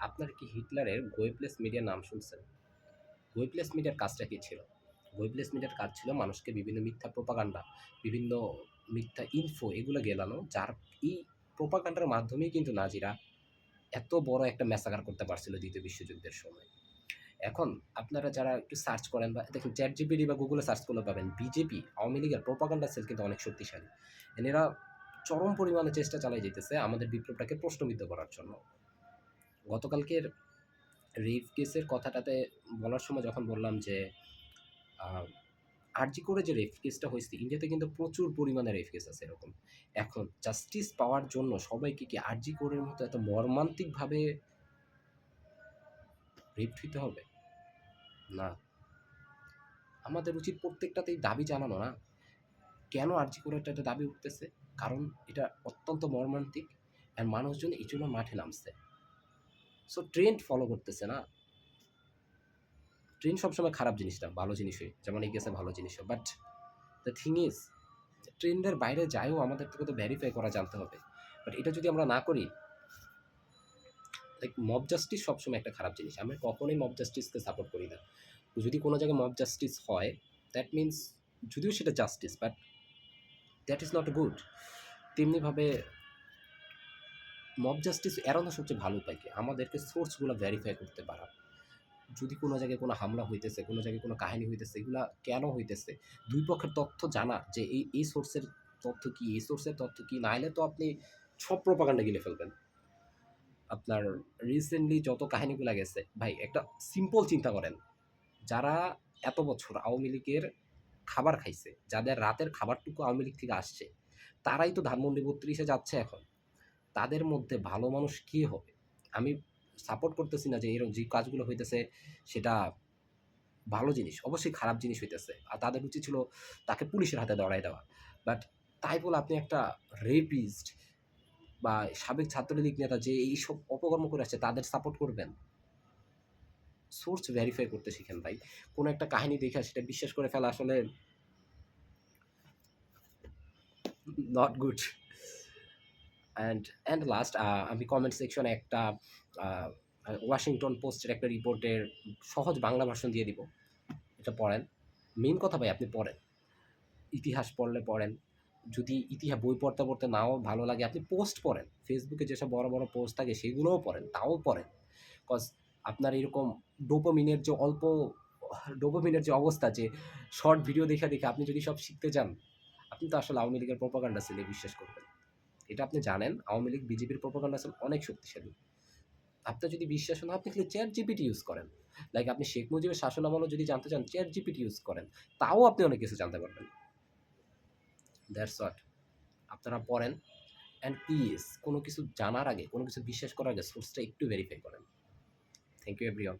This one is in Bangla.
আপনার কি হিটলারের গোয়েবলেস মিডিয়ার নাম শুনছেন? গোয়েবলেস মিডিয়ার কাজটা কি ছিল? গোয়েবলেস মিডিয়ার কাজ ছিল মানুষকে বিভিন্ন মিথ্যা প্রোপাগান্ডা, বিভিন্ন মিথ্যা ইনফো এগুলো গেলানো, যার এই প্রোপাগান্ডার মাধ্যমেই কিন্তু নাজিরা এত বড় একটা ম্যাসাকার করতে পারছিল দ্বিতীয় বিশ্বযুদ্ধের সময়। এখন আপনারা যারা একটু সার্চ করেন বা দেখেন চ্যাটজিপিটি বা গুগলে সার্চ করলে পাবেন বিজেপি, আওয়ামী লীগের প্রোপাগান্ডা সেল কিন্তু অনেক শক্তিশালী। এরা চরম পরিমাণে চেষ্টা চালিয়ে যেতেছে আমাদের বিপ্লবটাকে প্রশ্নবিদ্ধ করার জন্য। গতকালকের রেপ কেসের কথাটাতে বলার সময় যখন বললাম যে আরজি করে যে রেপ কেসটা হয়েছে ইন্ডিয়াতে কিন্তু প্রচুর পরিমাণে রেপ কেস আছে এরকম। এখন জাস্টিস পাওয়ার জন্য সবাইকে কি আরজি কোরের মতো এত মর্মান্তিকভাবে রেপ হইতে হবে? না। আমাদের উচিত প্রত্যেকটাতেই দাবি জানানো না? কেন আরজি করে একটা দাবি উঠতেছে? কারণ এটা অত্যন্ত মর্মান্তিক আর মানুষজন এই জন্য মাঠে নামছে। সো ট্রেন্ড ফলো করতেছে না? ট্রেন্ড সবসময় খারাপ জিনিস না, ভালো জিনিসই। যেমন এই কেসে ভালো জিনিসও। বাট দ্য থিং ইজ ট্রেন্ডের বাইরে যায়ও আমাদের থেকে তো ভেরিফাই করা জানতে হবে। বাট এটা যদি আমরা না করি, লাইক মব জাস্টিস সবসময় একটা খারাপ জিনিস। আমি কখনোই মব জাস্টিসকে সাপোর্ট করি না। যদি কোনো জায়গায় মব জাস্টিস হয়, দ্যাট মিনস যদিও সেটা justice, but that is not good. তেমনিভাবে মব জাস্টিস এড়ানো সবচেয়ে ভালো উপায় কি? আমাদেরকে সোর্সগুলো ভেরিফাই করতে পারা। যদি কোনো জায়গায় কোনো হামলা হইতেছে, কোনো জায়গায় কোনো কাহিনী হইতেছে, এগুলা কেন হইতেছে? ২ পক্ষের তথ্য জানা যে এই সোর্সের তথ্য কি, এই সোর্সের তথ্য কি? নাইলে তো আপনি সব প্রোপাগান্ডা গিলে ফেলবেন। আপনার রিসেন্টলি যত কাহিনীগুলা গেছে, ভাই একটা সিম্পল চিন্তা করেন। যারা এত বছর আওয়ামী লীগের খাবার খাইছে, যাদের রাতের খাবারটুকু আওয়ামী লীগ থেকে আসছে, তারাই তো ধানমন্ডি ৩২ এ যাচ্ছে এখন। তাদের মধ্যে ভালো মানুষ কে হবে? আমি সাপোর্ট করতেছি না যে এরকম যে কাজগুলো হইতেছে সেটা ভালো জিনিস। অবশ্যই খারাপ জিনিস হইতেছে। আর তাদের উচিত ছিল তাকে পুলিশের হাতে ধরায় দেওয়া। বাট তাই বলে আপনি একটা রেপিস্ট বা সাবেক ছাত্রলীগ নেতা যে এইসব অপকর্ম করে আসছে তাদের সাপোর্ট করবেন? সোর্স ভেরিফাই করতে শিখেন ভাই। কোনো একটা কাহিনী দেখে সেটা বিশ্বাস করে ফেলা আসলে নট গুড। অ্যান্ড লাস্ট আমি কমেন্ট সেকশনে একটা ওয়াশিংটন পোস্টের একটা রিপোর্টের সহজ বাংলা ভার্সন দিয়ে দিব। এটা পড়েন। মেইন কথা ভাই আপনি পড়েন। ইতিহাস পড়লে পড়েন। যদি বই পড়তে, পড়তে নাও ভালো লাগে আপনি পোস্ট পড়েন। ফেসবুকে যেসব বড়, বড় পোস্ট থাকে সেগুলোও পড়েন, তাও পড়েন। কজ আপনার এরকম ডোপামিনের যে অল্প ডোপামিনের যে অবস্থা যে শর্ট ভিডিও দেখে, দেখে আপনি যদি সব শিখতে যান, আপনি তো আসলে আওয়ামী লীগের প্রোপাগান্ডা সেলে বিশ্বাস করবেন। এটা আপনি জানেন আওয়ামী লীগ বিজেপির প্রোপাগান্ডা সেল অনেক শক্তিশালী। আপনার যদি বিশ্বাস না হয় আপনি খালি চ্যাট জিপিটি ইউজ করেন। লাইক আপনি শেখ মুজিবের শাসনামলও যদি জানতে চান চ্যাট জিপিটি ইউজ করেন। তাও আপনি অনেক কিছু জানতে পারবেন। That's what. আপনারা পড়েন অ্যান্ড প্লিজ কোনো কিছু জানার আগে, কোনো কিছু বিশ্বাস করার আগে সোর্সটা একটু ভেরিফাই করেন। Thank you everyone.